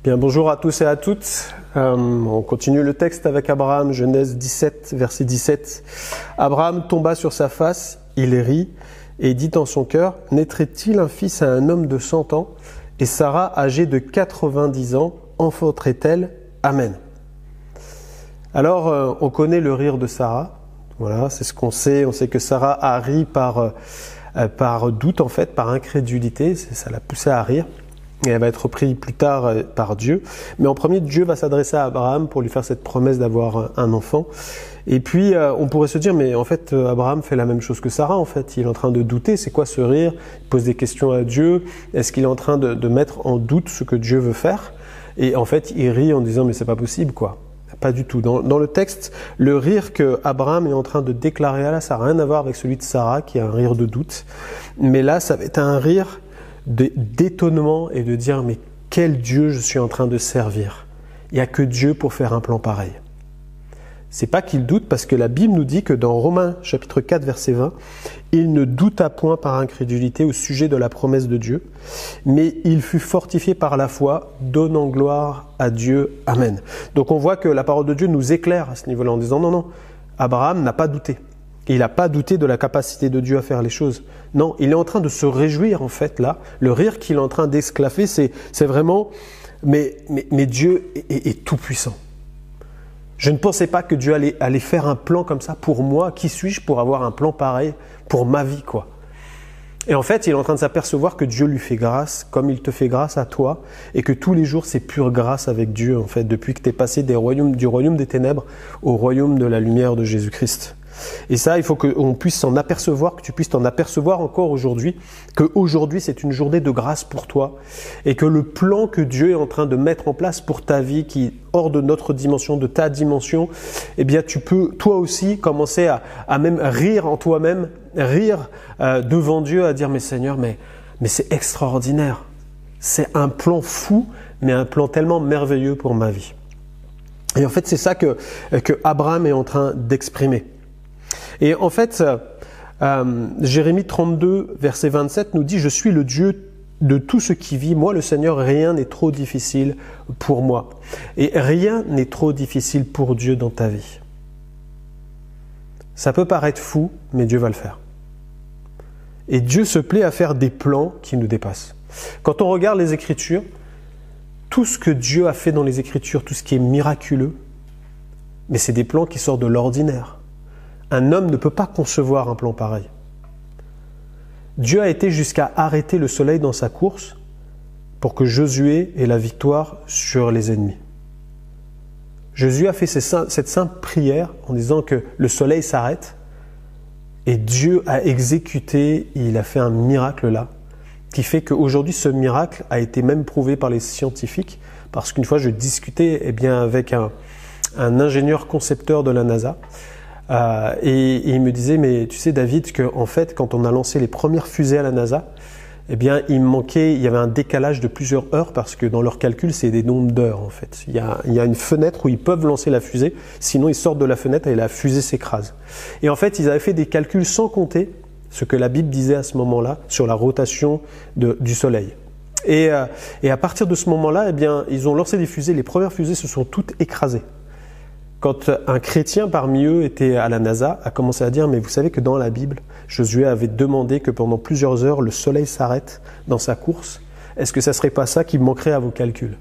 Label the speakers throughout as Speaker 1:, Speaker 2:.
Speaker 1: Bien, bonjour à tous et à toutes. On continue le texte avec Abraham, Genèse 17, verset 17. Abraham tomba sur sa face, il rit et dit en son cœur, « Naîtrait-il un fils à un homme de 100 ans ?» Et Sarah, âgée de 90 ans, enfanterait-elle ? Amen. Alors, on connaît le rire de Sarah. Voilà, c'est ce qu'on sait. On sait que Sarah a ri par doute, en fait, par incrédulité. Ça l'a poussée à rire. Et elle va être reprise plus tard par Dieu. Mais en premier, Dieu va s'adresser à Abraham pour lui faire cette promesse d'avoir un enfant. Et puis, on pourrait se dire, mais en fait, Abraham fait la même chose que Sarah, en fait. Il est en train de douter. C'est quoi ce rire ? Il pose des questions à Dieu. Est-ce qu'il est en train de mettre en doute ce que Dieu veut faire ? Et en fait, il rit en disant, mais c'est pas possible, quoi. Pas du tout. Dans le texte, le rire que Abraham est en train de déclarer là, ça n'a rien à voir avec celui de Sarah, qui est un rire de doute. Mais là, ça va être un rire d'étonnement et de dire, mais quel Dieu je suis en train de servir. Il n'y a que Dieu pour faire un plan pareil. C'est pas qu'il doute, parce que la Bible nous dit que dans Romains chapitre 4 verset 20, il ne douta point par incrédulité au sujet de la promesse de Dieu, mais il fut fortifié par la foi, donnant gloire à Dieu. Amen. Donc on voit que la parole de Dieu nous éclaire à ce niveau-là en disant non, Abraham n'a pas douté. Il n'a pas douté de la capacité de Dieu à faire les choses. Non, il est en train de se réjouir en fait là. Le rire qu'il est en train d'esclaffer, c'est vraiment mais Dieu est tout puissant. Je ne pensais pas que Dieu allait faire un plan comme ça pour moi. Qui suis-je pour avoir un plan pareil pour ma vie, quoi ? Et en fait, il est en train de s'apercevoir que Dieu lui fait grâce, comme il te fait grâce à toi, et que tous les jours, c'est pure grâce avec Dieu, en fait, depuis que tu es passé du royaume des ténèbres au royaume de la lumière de Jésus-Christ. Et ça, il faut qu'on puisse s'en apercevoir, que tu puisses t'en apercevoir encore aujourd'hui, qu'aujourd'hui, c'est une journée de grâce pour toi, et que le plan que Dieu est en train de mettre en place pour ta vie, qui est hors de notre dimension, de ta dimension, eh bien, tu peux, toi aussi, commencer à même rire en toi-même, rire devant Dieu, à dire, mais Seigneur, mais c'est extraordinaire. C'est un plan fou, mais un plan tellement merveilleux pour ma vie. Et en fait, c'est ça que Abraham est en train d'exprimer. Et en fait, Jérémie 32, verset 27 nous dit « Je suis le Dieu de tout ce qui vit. Moi, le Seigneur, rien n'est trop difficile pour moi. » Et rien n'est trop difficile pour Dieu dans ta vie. Ça peut paraître fou, mais Dieu va le faire. Et Dieu se plaît à faire des plans qui nous dépassent. Quand on regarde les Écritures, tout ce que Dieu a fait dans les Écritures, tout ce qui est miraculeux, mais c'est des plans qui sortent de l'ordinaire. Un homme ne peut pas concevoir un plan pareil. Dieu a été jusqu'à arrêter le soleil dans sa course pour que Josué ait la victoire sur les ennemis. Josué a fait cette simple prière en disant que le soleil s'arrête et Dieu a exécuté, il a fait un miracle là, qui fait qu'aujourd'hui ce miracle a été même prouvé par les scientifiques, parce qu'une fois je discutais avec un ingénieur concepteur de la NASA, et il me disait, mais tu sais David, qu'en fait quand on a lancé les premières fusées à la NASA, il y avait un décalage de plusieurs heures, parce que dans leurs calculs c'est des nombres d'heures en fait. Il y a une fenêtre où ils peuvent lancer la fusée, sinon ils sortent de la fenêtre et la fusée s'écrase. Et en fait ils avaient fait des calculs sans compter ce que la Bible disait à ce moment-là sur la rotation du soleil. Et à partir de ce moment-là, ils ont lancé des fusées, les premières fusées se sont toutes écrasées. Quand un chrétien parmi eux était à la NASA, a commencé à dire, mais vous savez que dans la Bible, Josué avait demandé que pendant plusieurs heures, le soleil s'arrête dans sa course. Est-ce que ça ne serait pas ça qui manquerait à vos calculs ?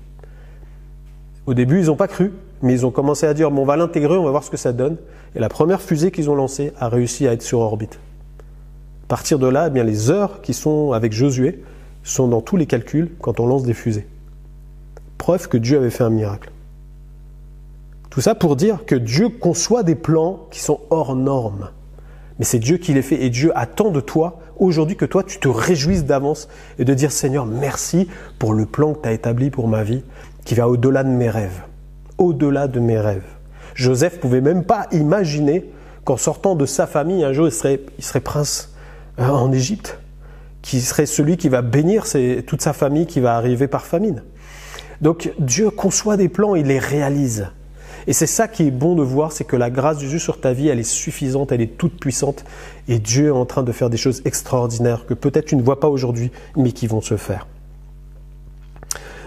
Speaker 1: Au début, ils n'ont pas cru, mais ils ont commencé à dire, bon, on va l'intégrer, on va voir ce que ça donne. Et la première fusée qu'ils ont lancée a réussi à être sur orbite. À partir de là, les heures qui sont avec Josué sont dans tous les calculs quand on lance des fusées. Preuve que Dieu avait fait un miracle. Tout ça pour dire que Dieu conçoit des plans qui sont hors normes. Mais c'est Dieu qui les fait, et Dieu attend de toi aujourd'hui que toi tu te réjouisses d'avance et de dire Seigneur merci pour le plan que tu as établi pour ma vie qui va au-delà de mes rêves. Au-delà de mes rêves. Joseph ne pouvait même pas imaginer qu'en sortant de sa famille, un jour il serait prince en Égypte, qui serait celui qui va bénir toute sa famille qui va arriver par famine. Donc Dieu conçoit des plans, il les réalise. Et c'est ça qui est bon de voir, c'est que la grâce de Dieu sur ta vie, elle est suffisante, elle est toute puissante. Et Dieu est en train de faire des choses extraordinaires que peut-être tu ne vois pas aujourd'hui, mais qui vont se faire.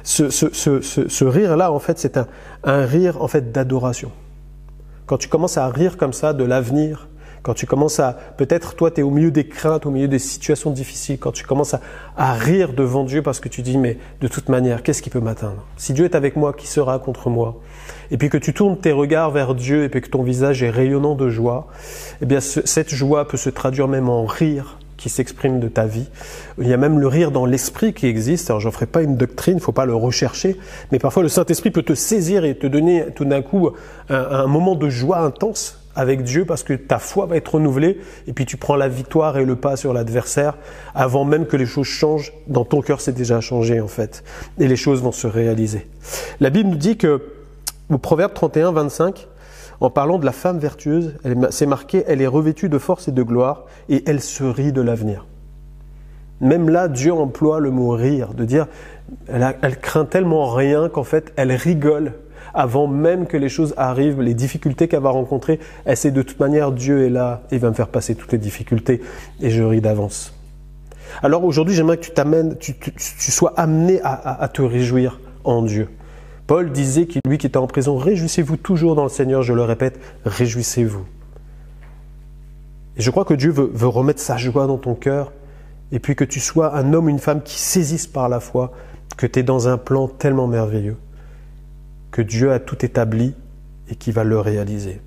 Speaker 1: Ce rire-là, en fait, c'est un rire en fait d'adoration. Quand tu commences à rire comme ça de l'avenir, quand tu commences à, peut-être toi tu es au milieu des craintes, au milieu des situations difficiles, quand tu commences à rire devant Dieu parce que tu dis mais de toute manière, qu'est-ce qui peut m'atteindre? Si Dieu est avec moi, qui sera contre moi? Et puis que tu tournes tes regards vers Dieu et puis que ton visage est rayonnant de joie, eh bien cette joie peut se traduire même en rire qui s'exprime de ta vie. Il y a même le rire dans l'esprit qui existe. Alors, je ne ferai pas une doctrine, il ne faut pas le rechercher, mais parfois le Saint-Esprit peut te saisir et te donner tout d'un coup un moment de joie intense avec Dieu parce que ta foi va être renouvelée et puis tu prends la victoire et le pas sur l'adversaire avant même que les choses changent. Dans ton cœur, c'est déjà changé en fait et les choses vont se réaliser. La Bible nous dit que au Proverbe 31, 25, en parlant de la femme vertueuse, c'est marqué « Elle est revêtue de force et de gloire et elle se rit de l'avenir ». Même là, Dieu emploie le mot « rire », de dire elle craint tellement rien qu'en fait, elle rigole avant même que les choses arrivent, les difficultés qu'elle va rencontrer. Elle sait de toute manière, Dieu est là et il va me faire passer toutes les difficultés et je ris d'avance. Alors aujourd'hui, j'aimerais que tu sois amené à te réjouir en Dieu. Paul disait, lui qui était en prison, « Réjouissez-vous toujours dans le Seigneur », je le répète, « Réjouissez-vous ». Et je crois que Dieu veut remettre sa joie dans ton cœur et puis que tu sois un homme, une femme qui saisissent par la foi que tu es dans un plan tellement merveilleux, que Dieu a tout établi et qui va le réaliser.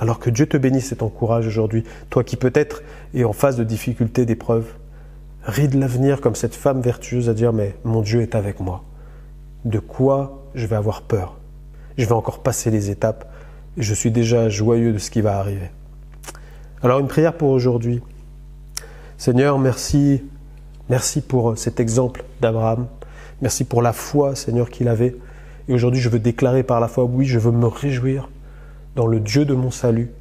Speaker 1: Alors que Dieu te bénisse et t'encourage aujourd'hui, toi qui peut-être es en phase de difficultés, d'épreuves, ris de l'avenir comme cette femme vertueuse à dire « Mais mon Dieu est avec moi ». De quoi je vais avoir peur? Je vais encore passer les étapes et je suis déjà joyeux de ce qui va arriver. Alors une prière pour aujourd'hui. Seigneur, merci pour cet exemple d'Abraham. Merci pour la foi, Seigneur, qu'il avait. Et aujourd'hui, je veux déclarer par la foi, oui, je veux me réjouir dans le Dieu de mon salut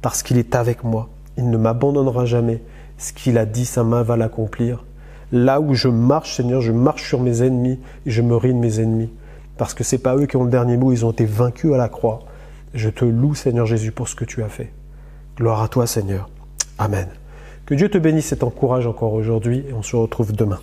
Speaker 1: parce qu'il est avec moi. Il ne m'abandonnera jamais. Ce qu'il a dit, sa main va l'accomplir. Là où je marche, Seigneur, je marche sur mes ennemis et je me ris de mes ennemis. Parce que ce n'est pas eux qui ont le dernier mot, ils ont été vaincus à la croix. Je te loue, Seigneur Jésus, pour ce que tu as fait. Gloire à toi, Seigneur. Amen. Que Dieu te bénisse et t'encourage encore aujourd'hui et on se retrouve demain.